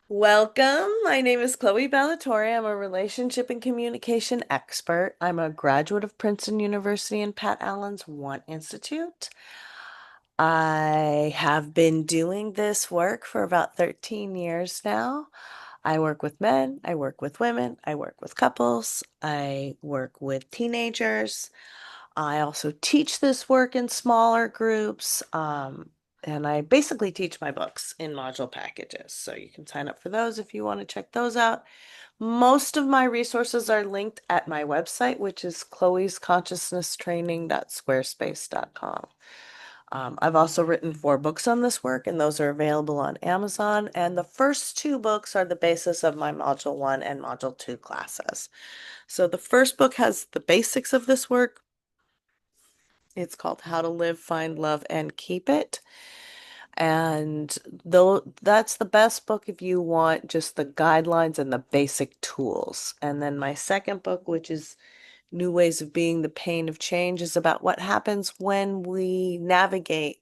Welcome. My name is Chloe Ballatori. I'm a relationship and communication expert. I'm a graduate of Princeton University and Pat Allen's Want Institute. I have been doing this work for about 13 years now. I work with men, I work with women, I work with couples, I work with teenagers. I also teach this work in smaller groups, and I basically teach my books in module packages. So you can sign up for those if you want to check those out. Most of my resources are linked at my website, which is chloe'sconsciousnesstraining.squarespace.com. I've also written 4 books on this work, and those are available on Amazon. And the first 2 books are the basis of my Module 1 and Module 2 classes. So the first book has the basics of this work. It's called How to Live, Find Love, and Keep It. And though that's the best book if you want just the guidelines and the basic tools. And then my second book, which is New Ways of Being the Pain of Change, is about what happens when we navigate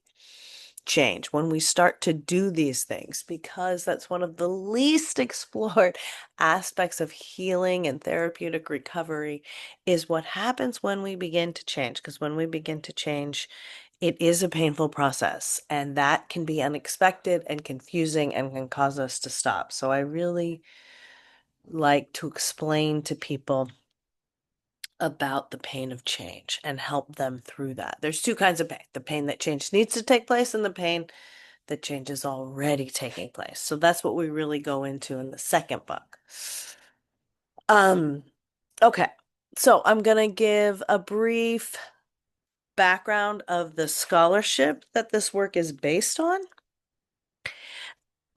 change, when we start to do these things, because that's one of the least explored aspects of healing and therapeutic recovery is what happens when we begin to change. Because when we begin to change, it is a painful process, and that can be unexpected and confusing and can cause us to stop. So I really like to explain to people about the pain of change and help them through that. There's 2 kinds of pain: the pain that change needs to take place and the pain that change is already taking place. So that's what we really go into in the second book. Um, okay. So I'm going to give a brief background of the scholarship that this work is based on.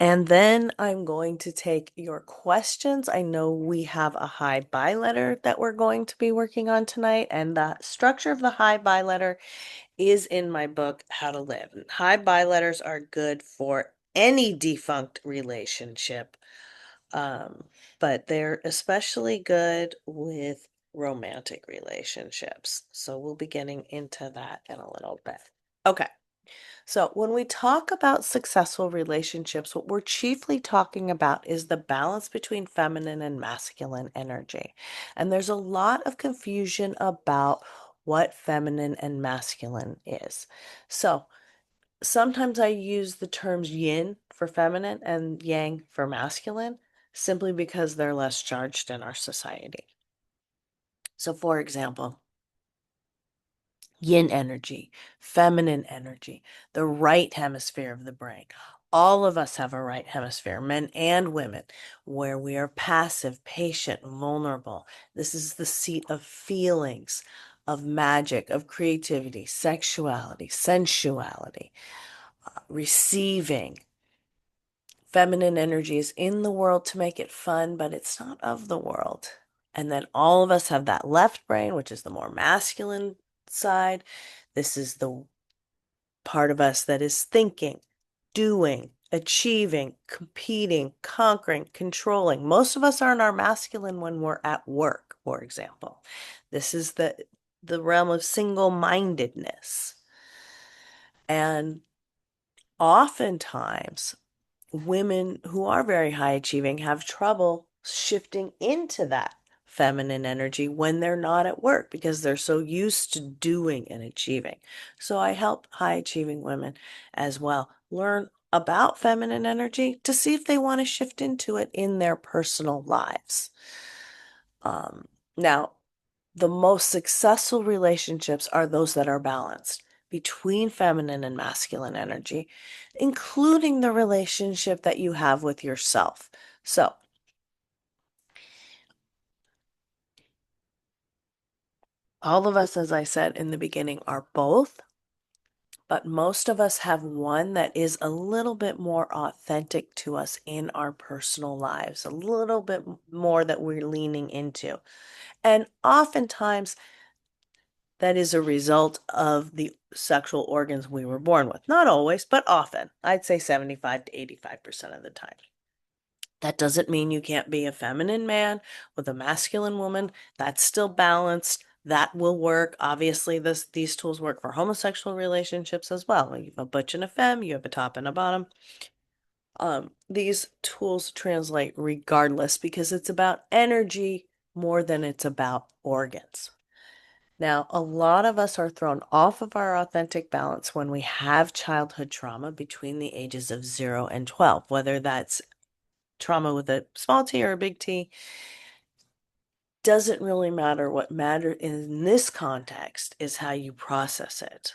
And then I'm going to take your questions. I know we have a high buy letter that we're going to be working on tonight, and the structure of the high buy letter is in my book, How to Live. And high buy letters are good for any defunct relationship, um, but they're especially good with romantic relationships. So we'll be getting into that in a little bit. Okay. So, when we talk about successful relationships, what we're chiefly talking about is the balance between feminine and masculine energy. And there's a lot of confusion about what feminine and masculine is. So, sometimes I use the terms yin for feminine and yang for masculine simply because they're less charged in our society. So, for example, yin energy, feminine energy, the right hemisphere of the brain. All of us have a right hemisphere, men and women, where we are passive, patient, vulnerable. This is the seat of feelings, of magic, of creativity, sexuality, sensuality, receiving. Feminine energy is in the world to make it fun, but it's not of the world. And then all of us have that left brain, which is the more masculine side. This is the part of us that is thinking, doing, achieving, competing, conquering, controlling. Most of us are in our masculine when we're at work, for example. This is the realm of single-mindedness. And oftentimes, women who are very high achieving have trouble shifting into that feminine energy when they're not at work because they're so used to doing and achieving. So I help high achieving women as well learn about feminine energy to see if they want to shift into it in their personal lives. Now, the most successful relationships are those that are balanced between feminine and masculine energy, including the relationship that you have with yourself. So, all of us, as I said in the beginning, are both, but most of us have one that is a little bit more authentic to us in our personal lives, a little bit more that we're leaning into. And oftentimes, that is a result of the sexual organs we were born with. Not always, but often. I'd say 75 to 85% of the time. That doesn't mean you can't be a feminine man with a masculine woman. That's still balanced. That will work. Obviously, these tools work for homosexual relationships as well. You have a butch and a femme, you have a top and a bottom. These tools translate regardless because it's about energy more than it's about organs. Now, a lot of us are thrown off of our authentic balance when we have childhood trauma between the ages of 0 and 12, whether that's trauma with a small t or a big T, doesn't really matter. What matters in this context is how you process it.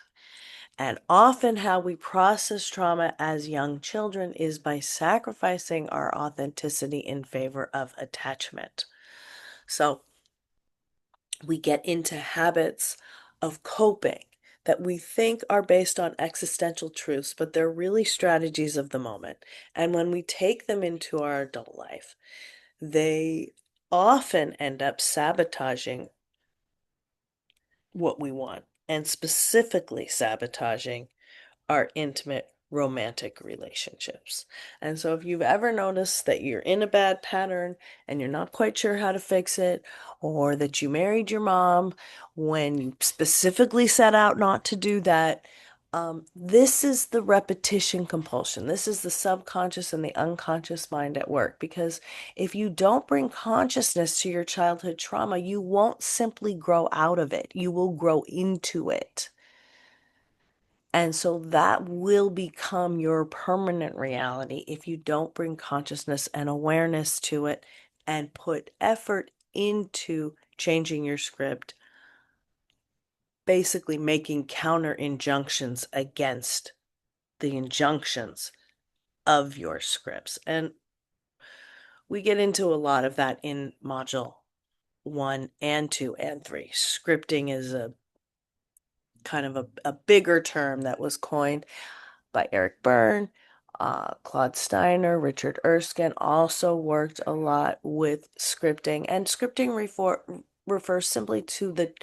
And often, how we process trauma as young children is by sacrificing our authenticity in favor of attachment. So, we get into habits of coping that we think are based on existential truths, but they're really strategies of the moment. And when we take them into our adult life, they often end up sabotaging what we want, and specifically sabotaging are intimate romantic relationships. And so if you've ever noticed that you're in a bad pattern and you're not quite sure how to fix it, or that you married your mom when you specifically set out not to do that, this is the repetition compulsion. This is the subconscious and the unconscious mind at work. Because if you don't bring consciousness to your childhood trauma, you won't simply grow out of it. You will grow into it. And so that will become your permanent reality if you don't bring consciousness and awareness to it and put effort into changing your script, basically making counter injunctions against the injunctions of your scripts. And we get into a lot of that in module 1 and 2 and 3. Scripting is a kind of a bigger term that was coined by Eric Byrne, Claude Steiner, Richard Erskine also worked a lot with scripting. And scripting refers simply to the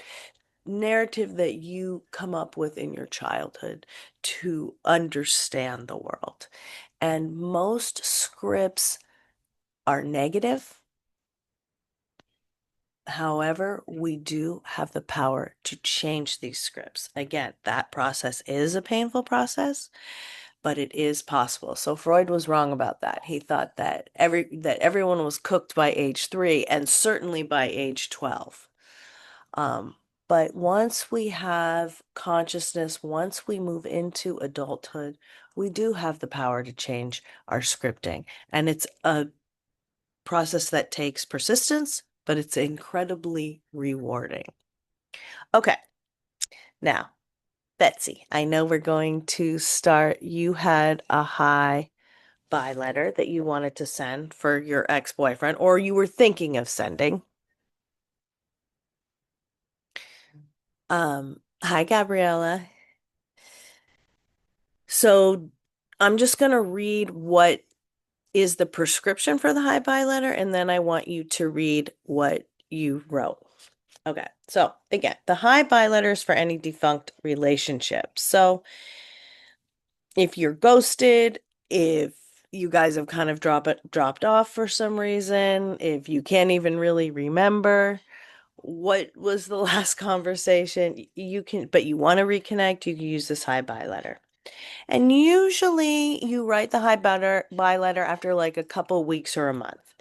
narrative that you come up with in your childhood to understand the world. And most scripts are negative. However, we do have the power to change these scripts. Again, that process is a painful process, but it is possible. So Freud was wrong about that. He thought that everyone was cooked by age 3 and certainly by age 12. Um, but once we have consciousness, once we move into adulthood, we do have the power to change our scripting. And it's a process that takes persistence, but it's incredibly rewarding. Okay, now, Betsy, I know we're going to start. You had a hi bye letter that you wanted to send for your ex-boyfriend, or you were thinking of sending. Hi, Gabriella. So I'm just going to read what is the prescription for the hi bye letter, and then I want you to read what you wrote. Okay, so again, the hi bye letter is for any defunct relationship. So if you're ghosted, if you guys have kind of dropped off for some reason, if you can't even really remember what was the last conversation, you can, but you want to reconnect, you can use this hi bye letter. And usually you write the hi bye letter after like a couple weeks or a month,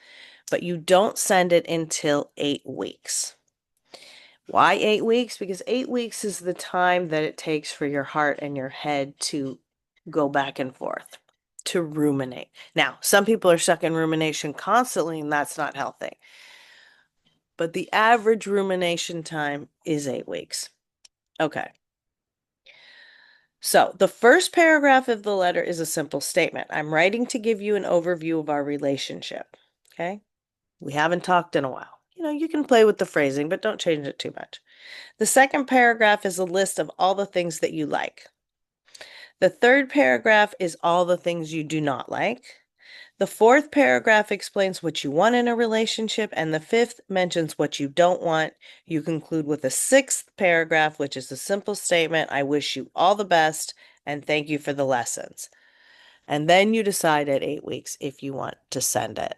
but you don't send it until 8 weeks. Why 8 weeks? Because 8 weeks is the time that it takes for your heart and your head to go back and forth, to ruminate. Now, some people are stuck in rumination constantly, and that's not healthy. But the average rumination time is 8 weeks. Okay. So the first paragraph of the letter is a simple statement. I'm writing to give you an overview of our relationship. Okay. We haven't talked in a while. You can play with the phrasing, but don't change it too much. The second paragraph is a list of all the things that you like. The third paragraph is all the things you do not like. The fourth paragraph explains what you want in a relationship, and the fifth mentions what you don't want. You conclude with a sixth paragraph, which is a simple statement. I wish you all the best and thank you for the lessons. And then you decide at 8 weeks if you want to send it.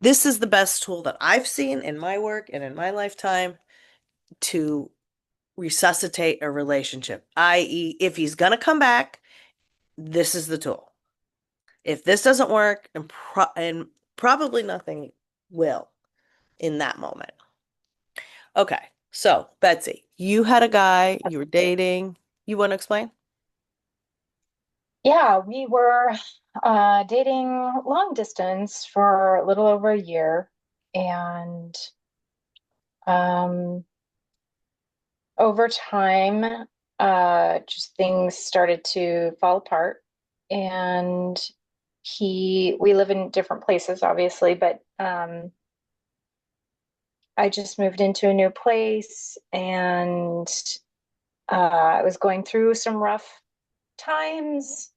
This is the best tool that I've seen in my work and in my lifetime to resuscitate a relationship, i.e., if he's going to come back, this is the tool. If this doesn't work, and probably nothing will in that moment. Okay. So, Betsy, you had a guy you were dating. You want to explain? Yeah, we were dating long distance for a little over a year. And um, over time, just things started to fall apart. And we live in different places, obviously, but I just moved into a new place and I was going through some rough times.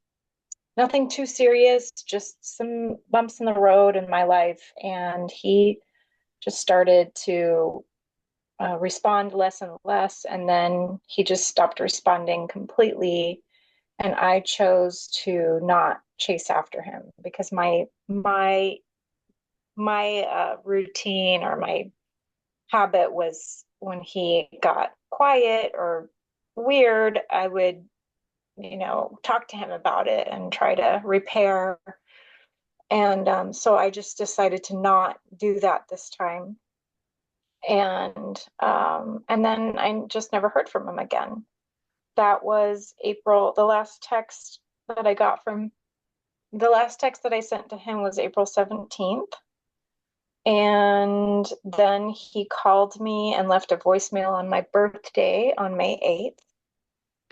Nothing too serious, just some bumps in the road in my life. And he just started to respond less and less. And then he just stopped responding completely. And I chose to not chase after him because my routine or my habit was when he got quiet or weird, I would, talk to him about it and try to repair. And so I just decided to not do that this time. And then I just never heard from him again. That was April. The last text that I sent to him was April 17th. And then he called me and left a voicemail on my birthday on May 8th.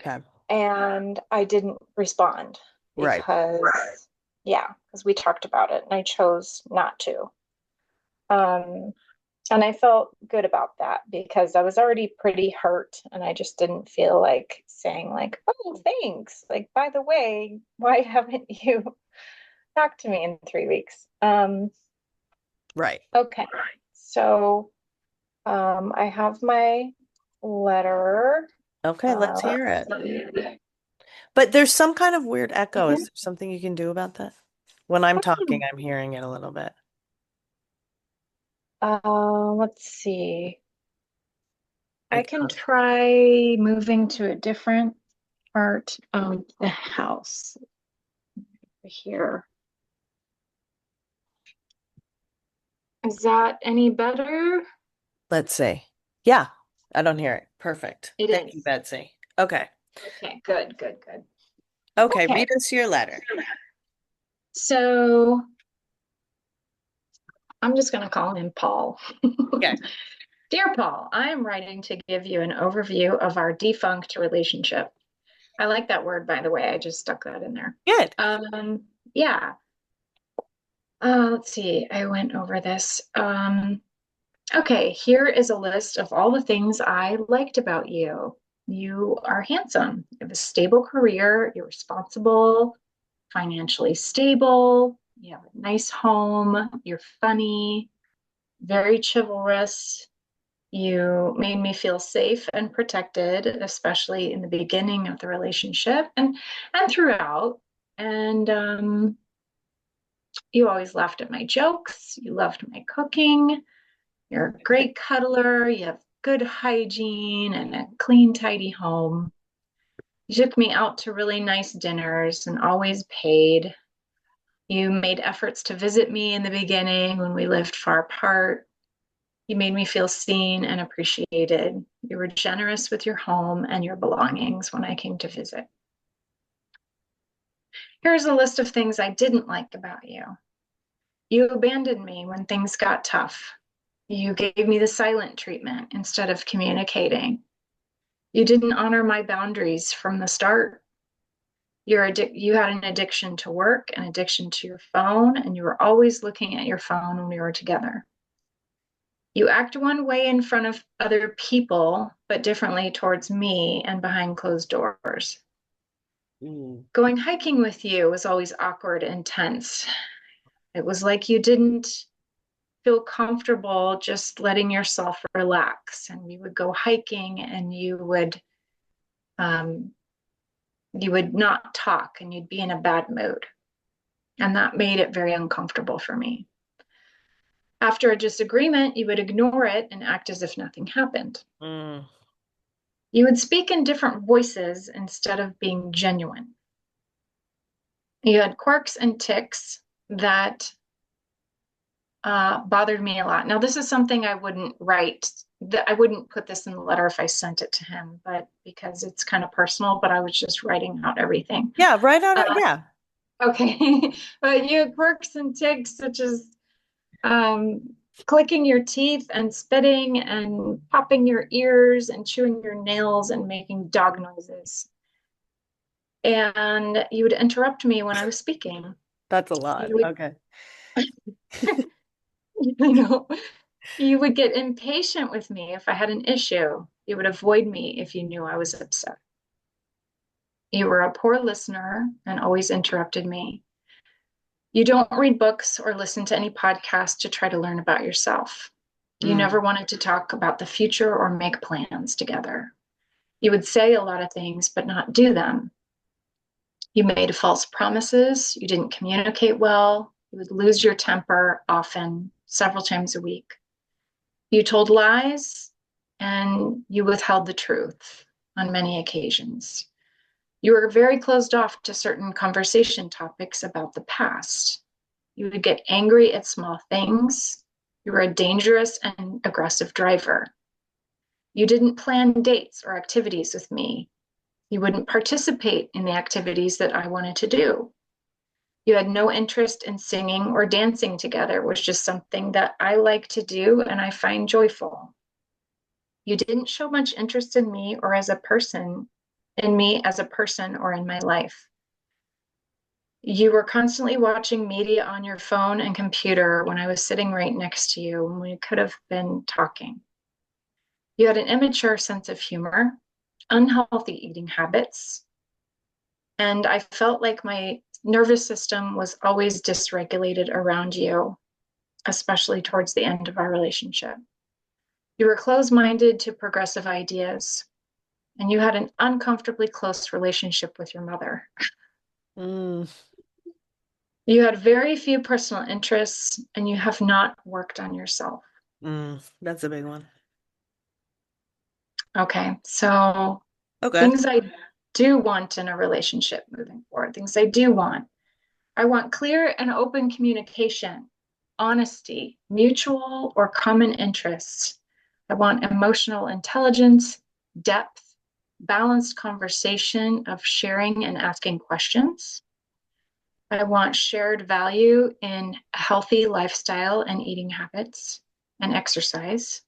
Okay. And I didn't respond Right. because, yeah, because we talked about it and I chose not to. Um, and I felt good about that because I was already pretty hurt and I just didn't feel like saying like, oh, thanks. Like, by the way, why haven't you talked to me in 3 weeks? Right. Okay. So I have my letter. Okay, let's hear it. Let's see. But there's some kind of weird echo. Is there something you can do about that? When I'm talking, I'm hearing it a little bit. Let's see. I Like, can try moving to a different part of the house here. Is that any better? let's see. Yeah, I don't hear it. Perfect. It Thank you, is. Betsy. Okay. Okay, good, good, good. Okay, Okay, read us your letter. so I'm just going to call him Paul. Okay. Dear Paul, I am writing to give you an overview of our defunct relationship. I like that word, by the way. I just stuck that in there. Good. Yeah. Let's see. I went over this. Okay, here is a list of all the things I liked about you. You are handsome. You have a stable career. You're responsible, financially stable. You have a nice home. You're funny, very chivalrous. You made me feel safe and protected, especially in the beginning of the relationship and throughout. And you always laughed at my jokes. You loved my cooking. You're a great cuddler. You have good hygiene and a clean, tidy home. You took me out to really nice dinners and always paid. You made efforts to visit me in the beginning when we lived far apart. You made me feel seen and appreciated. You were generous with your home and your belongings when I came to visit. Here's a list of things I didn't like about you. You abandoned me when things got tough. You gave me the silent treatment instead of communicating. You didn't honor my boundaries from the start. You had an addiction to work, an addiction to your phone, and you were always looking at your phone when we were together. You act one way in front of other people, but differently towards me and behind closed doors. Mm. Going hiking with you was always awkward and tense. It was like you didn't feel comfortable just letting yourself relax. And we would go hiking and um, you would not talk and you'd be in a bad mood. And that made it very uncomfortable for me. After a disagreement, you would ignore it and act as if nothing happened. Mm. You would speak in different voices instead of being genuine. You had quirks and tics that bothered me a lot. Now, this is something I wouldn't write. I wouldn't put this in the letter if I sent it to him, but because it's kind of personal, but I was just writing out everything. Yeah, right on it. Uh, Yeah. okay. But you had quirks and tics such as um, clicking your teeth and spitting and popping your ears and chewing your nails and making dog noises. And you would interrupt me when I was speaking. That's a lot. You would, Okay. I know, you would get impatient with me if I had an issue. You would avoid me if you knew I was upset. You were a poor listener and always interrupted me. You don't read books or listen to any podcasts to try to learn about yourself. You never Mm. wanted to talk about the future or make plans together. You would say a lot of things, but not do them. You made false promises. You didn't communicate well. You would lose your temper often, several times a week. You told lies and you withheld the truth on many occasions. You were very closed off to certain conversation topics about the past. You would get angry at small things. You were a dangerous and aggressive driver. You didn't plan dates or activities with me. You wouldn't participate in the activities that I wanted to do. You had no interest in singing or dancing together, which is just something that I like to do and I find joyful. You didn't show much interest in me or as a person, in me as a person or in my life. You were constantly watching media on your phone and computer when I was sitting right next to you when we could have been talking. You had an immature sense of humor, unhealthy eating habits, and I felt like my nervous system was always dysregulated around you, especially towards the end of our relationship. You were closed minded to progressive ideas, and you had an uncomfortably close relationship with your mother. Mm. You had very few personal interests, and you have not worked on yourself. Mm. That's a big one. Okay, so Okay. things I do want in a relationship moving forward, things I do want. I want clear and open communication, honesty, mutual or common interests. I want emotional intelligence, depth, balanced conversation of sharing and asking questions. I want shared value in healthy lifestyle and eating habits and exercise.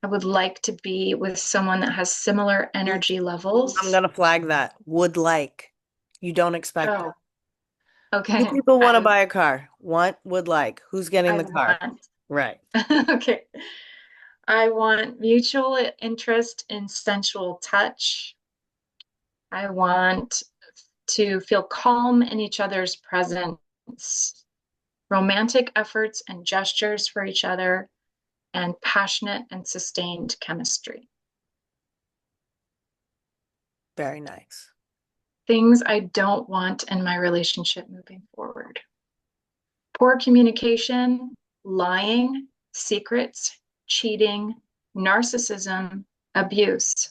I would like to be with someone that has similar Mm. energy I'm levels. gonna flag that. Would like. You don't expect it. Oh, Two okay. people want to buy a car. Want, would like. Who's getting I the car? want. Right. Okay. I want mutual interest in sensual touch. I want to feel calm in each other's presence, romantic efforts and gestures for each other, and passionate and sustained chemistry. Very nice. Things I don't want in my relationship moving forward: poor communication, lying, secrets, cheating, narcissism, abuse,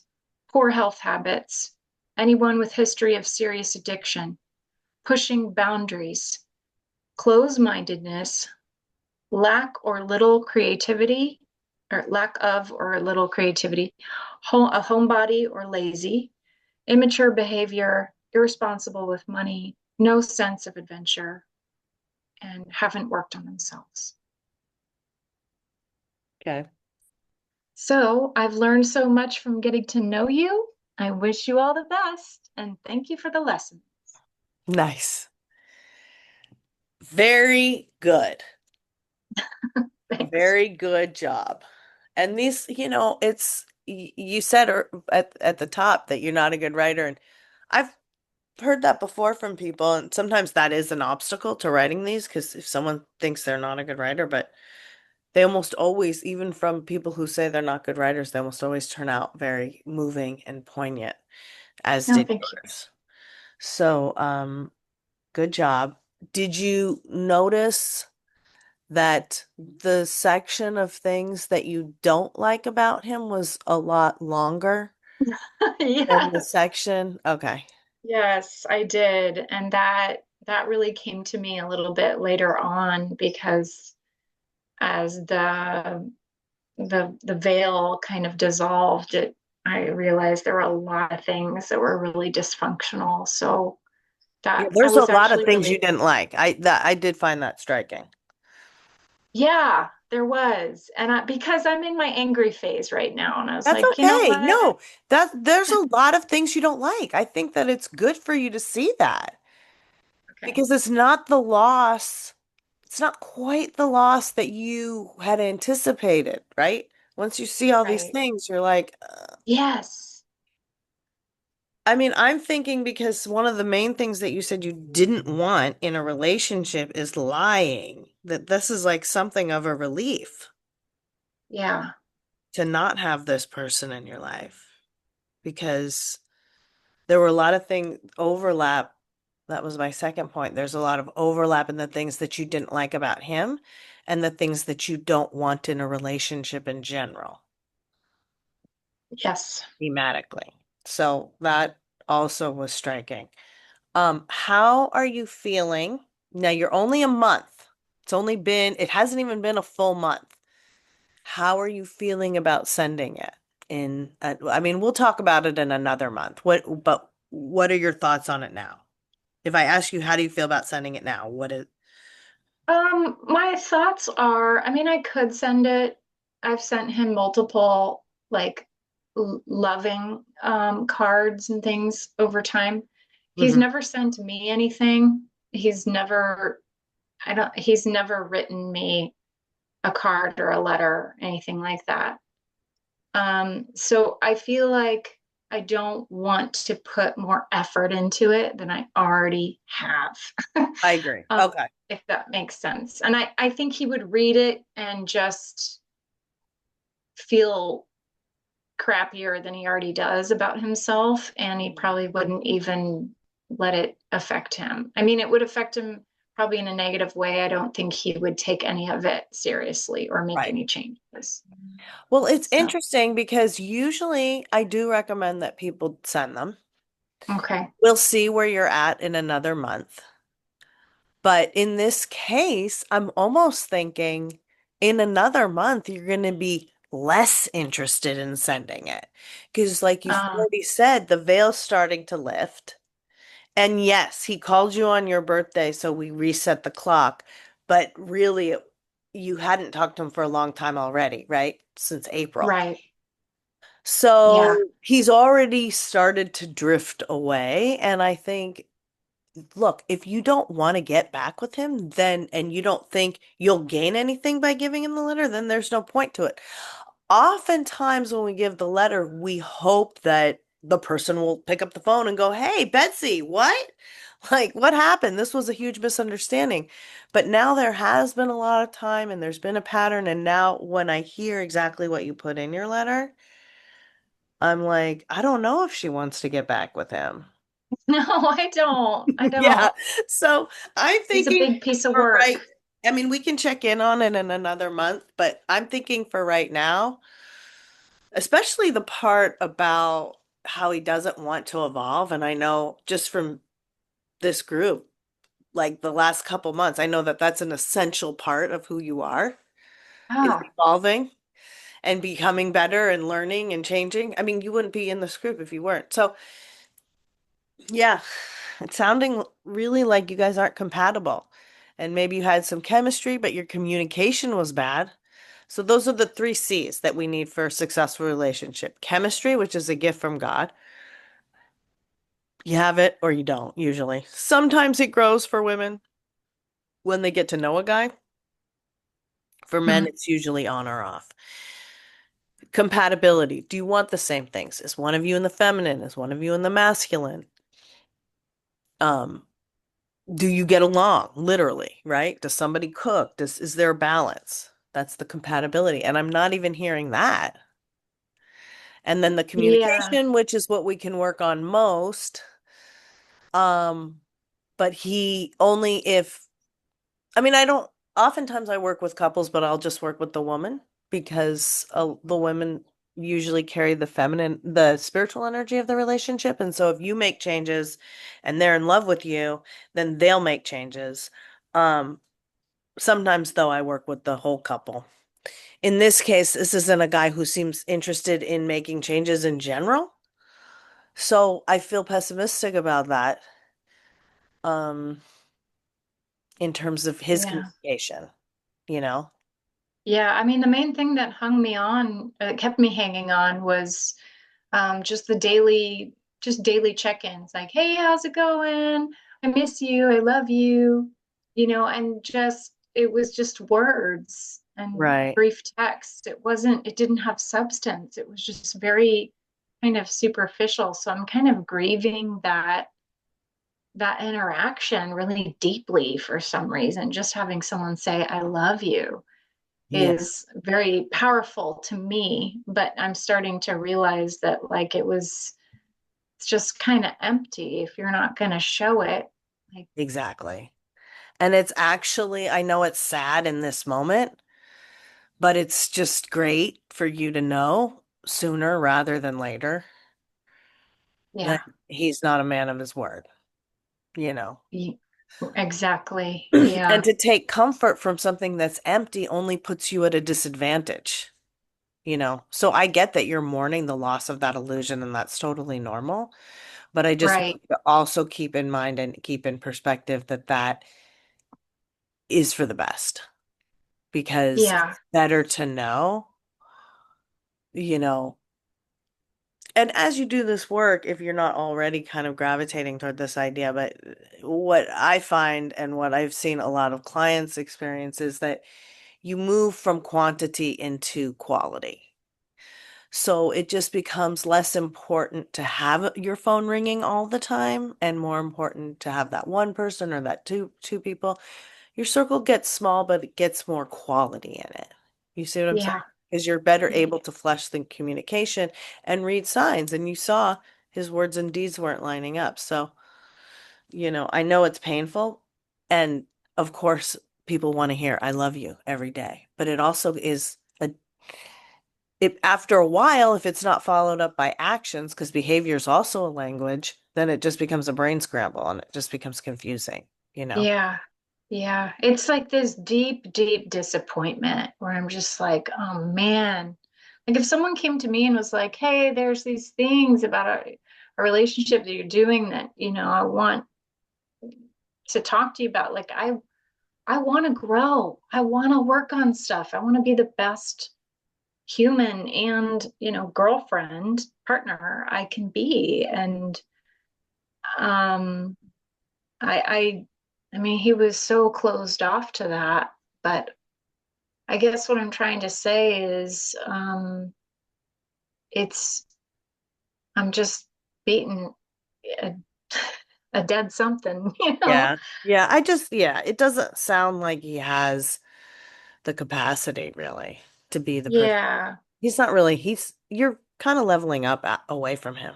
poor health habits, anyone with history of serious addiction, pushing boundaries, close-mindedness, lack or little creativity, or lack of or little creativity, a homebody or lazy, immature behavior, irresponsible with money, no sense of adventure, and haven't worked on themselves. Okay. So I've learned so much from getting to know you. I wish you all the best and thank you for the lesson. Nice. Very good. Thanks. Very good job. And these, you said at the top that you're not a good writer, and I've heard that before from people, and sometimes that is an obstacle to writing these because if someone thinks they're not a good writer, but they almost always, even from people who say they're not good writers, they almost always turn out very moving and poignant, as No, did thank you. yours. So, good job. Did you notice that the section of things that you don't like about him was a lot longer than the Yes. section? Okay. Yes, I did. And that really came to me a little bit later on because as the veil kind of dissolved, I realized there were a lot of things that were really dysfunctional. So Yeah, that I there's a was lot of actually things you really, didn't like. I did find that striking. yeah, there was. And because I'm in my angry phase right now, and I was That's like, you know okay. what? No, there's a lot of things you don't like. I think that it's good for you to see that Okay, because it's not the loss. It's not quite the loss that you had anticipated, right? Once you see all these right. things, you're like, Yes. I mean, I'm thinking because one of the main things that you said you didn't want in a relationship is lying, that this is like something of a relief Yeah. to not have this person in your life because there were a lot of things overlap. That was my second point. There's a lot of overlap in the things that you didn't like about him and the things that you don't want in a relationship in general, Yes. thematically. So that also was striking. How are you feeling? Now you're only a month. It hasn't even been a full month. How are you feeling about sending it I mean, we'll talk about it in another month. But what are your thoughts on it now? If I ask you, how do you feel about sending it now? What is, My thoughts are, I mean, I could send it. I've sent him multiple like loving cards and things over time. He's Mhm. never sent me anything. He's never written me a card or a letter, anything like that. So I feel like I don't want to put more effort into it than I already have. I agree. um, Okay. if that makes sense. And I think he would read it and just feel crappier than he already does about himself. And he probably wouldn't even let it affect him. I mean, it would affect him probably in a negative way. I don't think he would take any of it seriously or make Right. any changes. Well, it's So, interesting because usually I do recommend that people send them. okay. We'll see where you're at in another month. But in this case, I'm almost thinking in another month, you're going to be less interested in sending it. Because, like you've Uh, already said, the veil's starting to lift. And yes, he called you on your birthday, so we reset the clock. But really, you hadn't talked to him for a long time already, right? Since April. right. Yeah. So he's already started to drift away. And I think look, if you don't want to get back with him, then, and you don't think you'll gain anything by giving him the letter, then there's no point to it. Oftentimes, when we give the letter, we hope that the person will pick up the phone and go, "Hey, Betsy, what? Like, what happened? This was a huge misunderstanding." But now there has been a lot of time and there's been a pattern. And now, when I hear exactly what you put in your letter, I'm like, I don't know if she wants to get back with him. No, I don't. I Yeah. don't. So I'm He's a thinking big piece of for work. right, I mean, we can check in on it in another month, but I'm thinking for right now, especially the part about how he doesn't want to evolve. And I know just from this group, like the last couple months, I know that that's an essential part of who you are is Ah, evolving and becoming better and learning and changing. I mean, you wouldn't be in this group if you weren't. So, yeah, it's sounding really like you guys aren't compatible. And maybe you had some chemistry, but your communication was bad. So those are the three C's that we need for a successful relationship. Chemistry, which is a gift from God. You have it or you don't, usually. Sometimes it grows for women when they get to know a guy. For men, hmm. it's usually on or off. Compatibility. Do you want the same things? Is one of you in the feminine? Is one of you in the masculine? Um, do you get along literally, right? Does somebody cook? Is there a balance? That's the compatibility. And I'm not even hearing that. And then the Yeah. communication, which is what we can work on most. Um, but he only if I mean, I don't oftentimes I work with couples, but I'll just work with the woman because the women usually carry the spiritual energy of the relationship. And so if you make changes and they're in love with you, then they'll make changes. Um, Sometimes though, I work with the whole couple. In this case, this isn't a guy who seems interested in making changes in general. So I feel pessimistic about that, um, in terms of his Yeah. communication, you know? Yeah, I mean, the main thing that hung me on, kept me hanging on was just the daily check-ins, like, hey, how's it going? I miss you. I love you. And just, it was just words and Right. brief text. It didn't have substance. It was just very kind of superficial. So I'm kind of grieving that interaction really deeply for some reason. Just having someone say, I love you Yeah, is very powerful to me, but I'm starting to realize that like it's just kind of empty if you're not going to show it. Like, exactly. And it's actually, I know it's sad in this moment, but it's just great for you to know sooner rather than later that yeah, he's not a man of his word, you know. y- exactly. And Yeah, to take comfort from something that's empty only puts you at a disadvantage, you know. So I get that you're mourning the loss of that illusion, and that's totally normal. But I just want right. you to also keep in mind and keep in perspective that that is for the best because Yeah, it's better to know, you know. And as you do this work, if you're not already kind of gravitating toward this idea, but what I find and what I've seen a lot of clients experience is that you move from quantity into quality. So it just becomes less important to have your phone ringing all the time and more important to have that one person or that two people. Your circle gets small, but it gets more quality in it. You see what I'm saying? yeah, Because you're better yeah, able to flesh the communication and read signs. And you saw his words and deeds weren't lining up. So, I know it's painful. And of course, people want to hear, I love you every day. But it also is after a while, if it's not followed up by actions, because behavior is also a language, then it just becomes a brain scramble and it just becomes confusing, you know? yeah, yeah. It's like this deep, deep disappointment where I'm just like, oh man. Like if someone came to me and was like, hey, there's these things about a relationship that you're doing that, I want to talk to you about. Like I want to grow. I want to work on stuff. I want to be the best human and, girlfriend, partner I can be. And um I mean he was so closed off to that, but I guess what I'm trying to say is it's I'm just beating a, a dead something, you know? Yeah. Yeah, it doesn't sound like he has the capacity really to be the person. Yeah. He's not really, you're kind of leveling up away from him.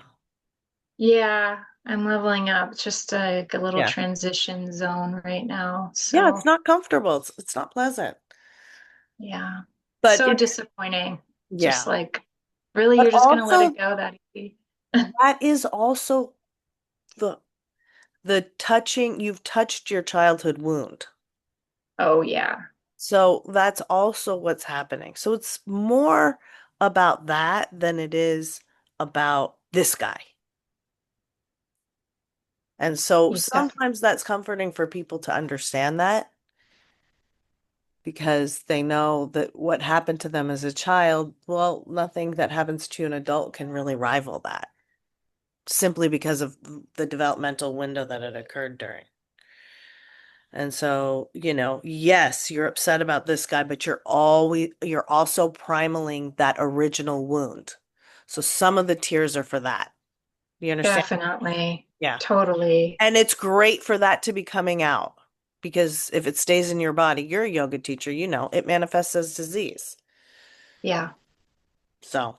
Yeah, I'm leveling up. It's just like a little Yeah. transition zone right now. Yeah, it's So, not comfortable. It's not pleasant. yeah. But So it's, disappointing. Just yeah. like, really, But you're just gonna let also, it go that easy? that is also the you've touched your childhood wound. Oh, yeah. So that's also what's happening. So it's more about that than it is about this guy. And so You def sometimes that's comforting for people to understand that because they know that what happened to them as a child, well, nothing that happens to an adult can really rival that simply because of the developmental window that it occurred during. And so, yes, you're upset about this guy, but you're also primaling that original wound. So some of the tears are for that. You understand? definitely, Yeah. totally. And it's great for that to be coming out because if it stays in your body, you're a yoga teacher, it manifests as disease. Yeah. So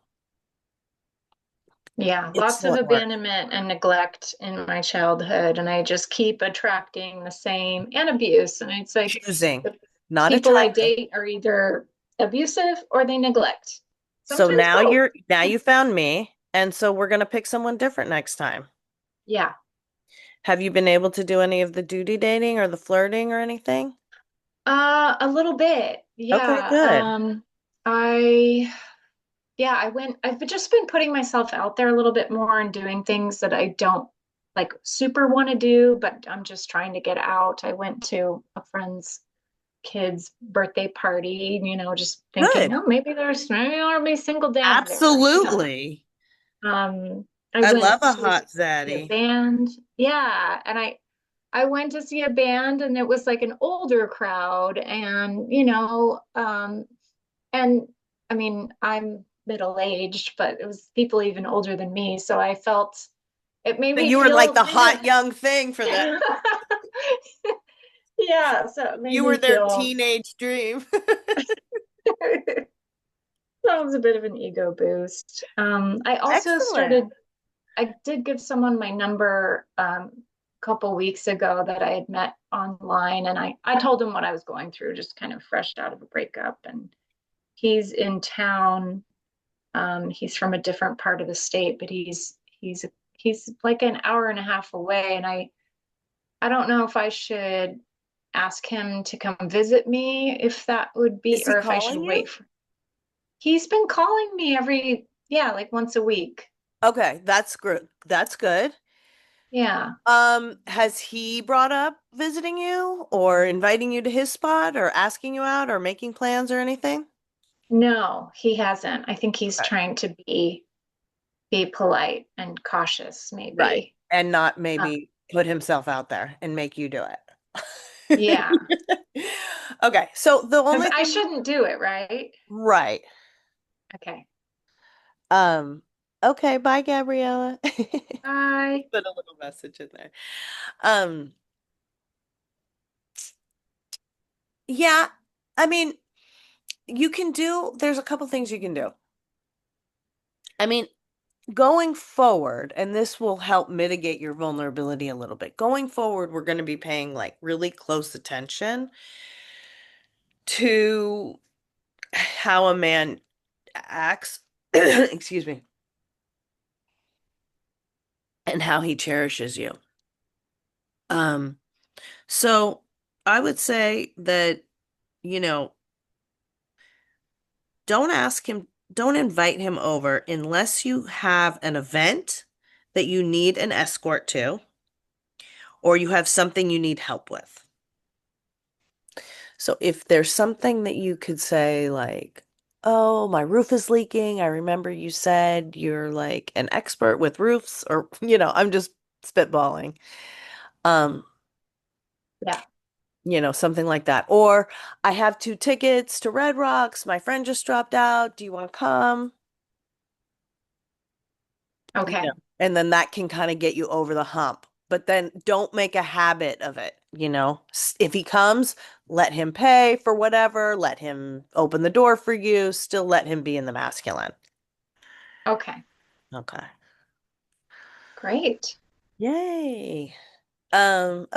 Yeah, it's lots of still at work. abandonment and neglect in my childhood, and I just keep attracting the same and abuse. And it's like Choosing, the not people I attracting. date are either abusive or they neglect. So Sometimes now both. you found me, and so we're gonna pick someone different next time. Yeah. Have you been able to do any of the duty dating or the flirting or anything? A little bit. Okay, Yeah. good. I I've just been putting myself out there a little bit more and doing things that I don't like super want to do, but I'm just trying to get out. I went to a friend's kid's birthday party, just thinking, Good. oh, maybe there'll be single dads there. Absolutely. I I love went a to hot see a zaddy. band. Yeah, and I went to see a band and it was like an older crowd and and I mean, I'm middle-aged, but it was people even older than me, so I felt it made So me you were like feel the kind of hot young thing for them. yeah, so it made You were me their feel teenage dream. that was a bit of an ego boost. I also Excellent. I did give someone my number a couple weeks ago that I had met online, and I told him what I was going through, just kind of fresh out of a breakup. And he's in town. He's from a different part of the state, but he's like an hour and a half away, and I don't know if I should ask him to come visit me, if that would be, Is he or if I should calling you? wait for. He's been calling me yeah, like once a week. Okay, that's good. That's good. Yeah. Has he brought up visiting you or inviting you to his spot or asking you out or making plans or anything? No, he hasn't. I think he's Okay. trying to be polite and cautious, Right. maybe. And not Uh, maybe put himself out there and make you do yeah, it. Okay, so the because only I thing, shouldn't do it, right? right. Okay. Um, okay, bye, Gabriella. Bye. Put a little message in there. Um, yeah, I mean, there's a couple things you can do. I mean, going forward, and this will help mitigate your vulnerability a little bit. Going forward, we're going to be paying like really close attention to how a man acts, excuse me, and how he cherishes you. Um, so I would say that, you know, don't invite him over unless you have an event that you need an escort to, or you have something you need help with. So if there's something that you could say like, "Oh, my roof is leaking. I remember you said you're like an expert with roofs," or I'm just spitballing. Um, Yeah. Something like that. Or I have 2 tickets to Red Rocks. My friend just dropped out. Do you want to come? You know, Okay. and then that can kind of get you over the hump. But then don't make a habit of it. If he comes, let him pay for whatever, let him open the door for you, still let him be in the masculine. Okay. Okay. Great. Yay.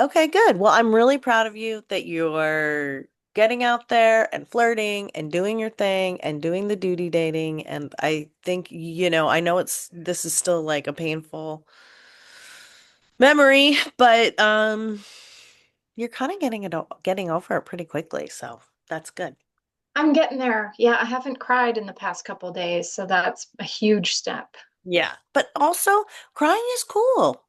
Okay, good. Well, I'm really proud of you that you're getting out there and flirting and doing your thing and doing the duty dating. And I think, I know this is still like a painful memory, but you're kind of getting over it pretty quickly, so that's good. I'm getting there. Yeah, I haven't cried in the past couple days, so that's a huge step. Yeah. But also, crying is cool.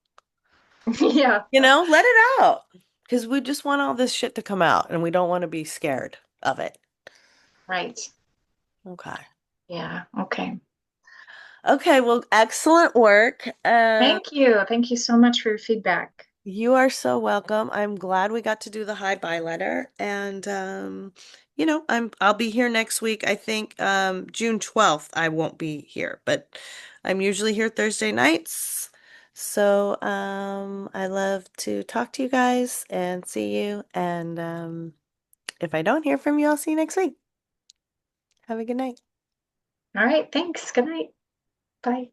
Yeah. Let it out. Because we just want all this shit to come out and we don't want to be scared of it. Right. Okay. Yeah. Okay. Okay, well, excellent work. Thank you. Thank you so much for your feedback. You are so welcome. I'm glad we got to do the hi bye letter. And I'll be here next week. I think June 12th I won't be here, but I'm usually here Thursday nights. So I love to talk to you guys and see you. And if I don't hear from you, I'll see you next week. Have a good night. All right. Thanks. Good night. Bye.